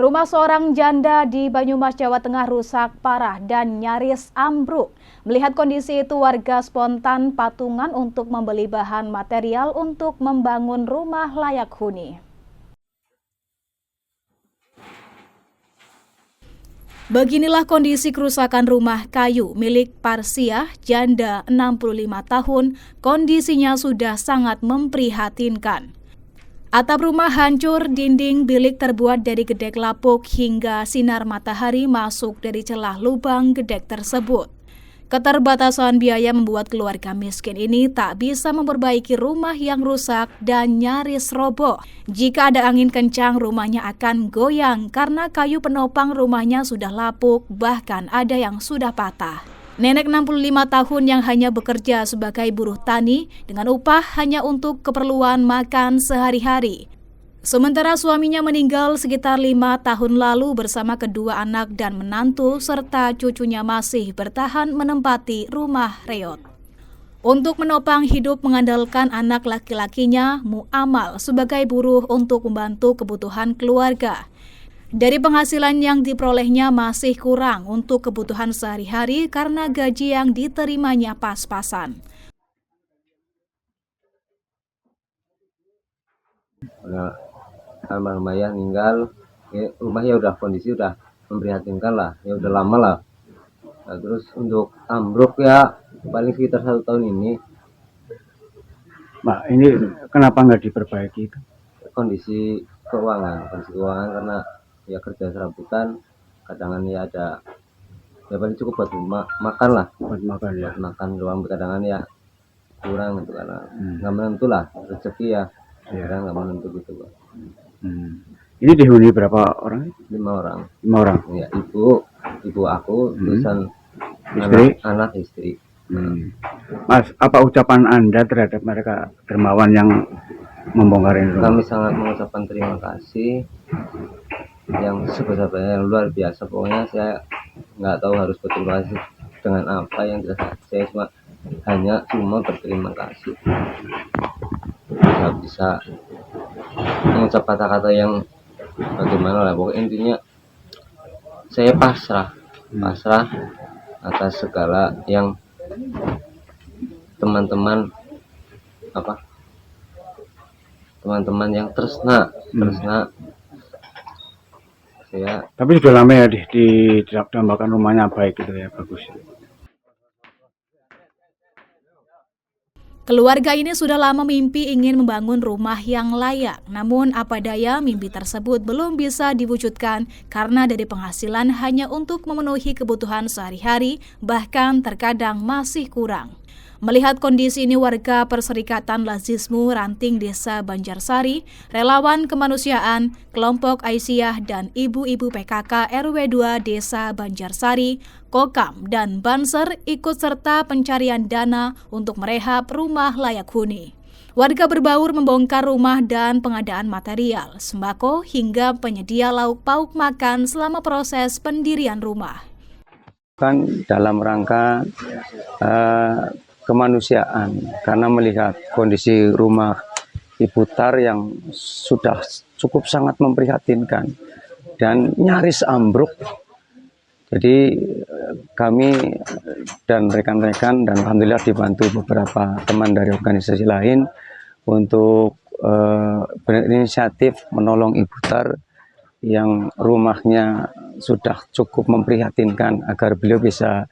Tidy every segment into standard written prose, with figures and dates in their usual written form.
Rumah seorang janda di Banyumas, Jawa Tengah rusak parah dan nyaris ambruk. Melihat kondisi itu, warga spontan patungan untuk membeli bahan material untuk membangun rumah layak huni. Beginilah kondisi kerusakan rumah kayu milik Parsiah, janda 65 tahun. Kondisinya sudah sangat memprihatinkan. Atap rumah hancur, dinding bilik terbuat dari gedek lapuk hingga sinar matahari masuk dari celah lubang gedek tersebut. Keterbatasan biaya membuat keluarga miskin ini tak bisa memperbaiki rumah yang rusak dan nyaris roboh. Jika ada angin kencang, rumahnya akan goyang karena kayu penopang rumahnya sudah lapuk, bahkan ada yang sudah patah. Nenek 65 tahun yang hanya bekerja sebagai buruh tani dengan upah hanya untuk keperluan makan sehari-hari. Sementara suaminya meninggal sekitar 5 tahun lalu bersama kedua anak dan menantu serta cucunya masih bertahan menempati rumah reot. Untuk menopang hidup mengandalkan anak laki-lakinya, Mu'amal, sebagai buruh untuk membantu kebutuhan keluarga. Dari penghasilan yang diperolehnya masih kurang untuk kebutuhan sehari-hari karena gaji yang diterimanya pas-pasan. Almarhum ayah meninggal, rumahnya udah kondisi udah memprihatinkan lah, ya udah lama lah. Nah, terus untuk ambruk ya paling sekitar 1 tahun ini. Mbak, ini kenapa nggak diperbaiki? Kondisi keuangan karena ya kerja serabutan, kadangan ya ada ya paling cukup buat makan lah, Buat makan ya. makan doang, kadangan ya kurang gitu karena nggak menentu lah rezeki ya, kadang nggak menentu gitu Pak. Ini dihuni berapa orang? 5 orang. 5 orang. Ya, ibu aku, terusan anak istri. Mas, apa ucapan Anda terhadap mereka dermawan yang membongkar ini? Kami sangat mengucapkan terima kasih yang sebesar-besarnya, yang luar biasa. Pokoknya saya nggak tahu harus berterima kasih dengan apa, yang jelas saya cuma berterima kasih. Nggak bisa mengucap kata-kata yang bagaimana lah. Pokoknya intinya saya pasrah atas segala yang teman-teman yang tresna. Saya Tapi sudah lama ya didambakan rumahnya baik gitu ya, bagus. Keluarga ini sudah lama mimpi ingin membangun rumah yang layak. Namun apa daya, mimpi tersebut belum bisa diwujudkan karena dari penghasilan hanya untuk memenuhi kebutuhan sehari-hari, bahkan terkadang masih kurang. Melihat kondisi ini, warga Perserikatan Lazismu Ranting Desa Banjarsari, relawan kemanusiaan, kelompok Aisyah dan ibu-ibu PKK RW 2 Desa Banjarsari, Kokam dan Banser ikut serta pencarian dana untuk merehab rumah layak huni. Warga berbaur membongkar rumah dan pengadaan material, sembako hingga penyedia lauk pauk makan selama proses pendirian rumah. Kan dalam rangka kemanusiaan, karena melihat kondisi rumah Ibu Tar yang sudah cukup sangat memprihatinkan dan nyaris ambruk. Jadi kami dan rekan-rekan dan alhamdulillah dibantu beberapa teman dari organisasi lain untuk berinisiatif menolong Ibu Tar yang rumahnya sudah cukup memprihatinkan agar beliau bisa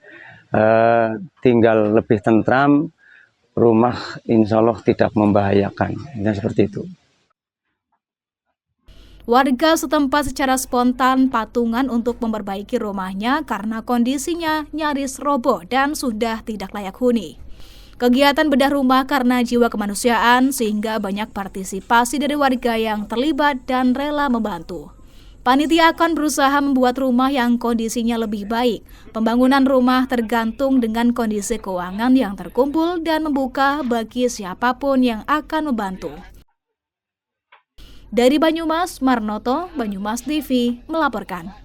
tinggal lebih tentram, rumah insya Allah tidak membahayakan, dan seperti itu. Warga setempat secara spontan patungan untuk memperbaiki rumahnya karena kondisinya nyaris roboh dan sudah tidak layak huni. Kegiatan bedah rumah karena jiwa kemanusiaan sehingga banyak partisipasi dari warga yang terlibat dan rela membantu. Panitia akan berusaha membuat rumah yang kondisinya lebih baik. Pembangunan rumah tergantung dengan kondisi keuangan yang terkumpul dan membuka bagi siapapun yang akan membantu. Dari Banyumas, Marnoto, Banyumas TV melaporkan.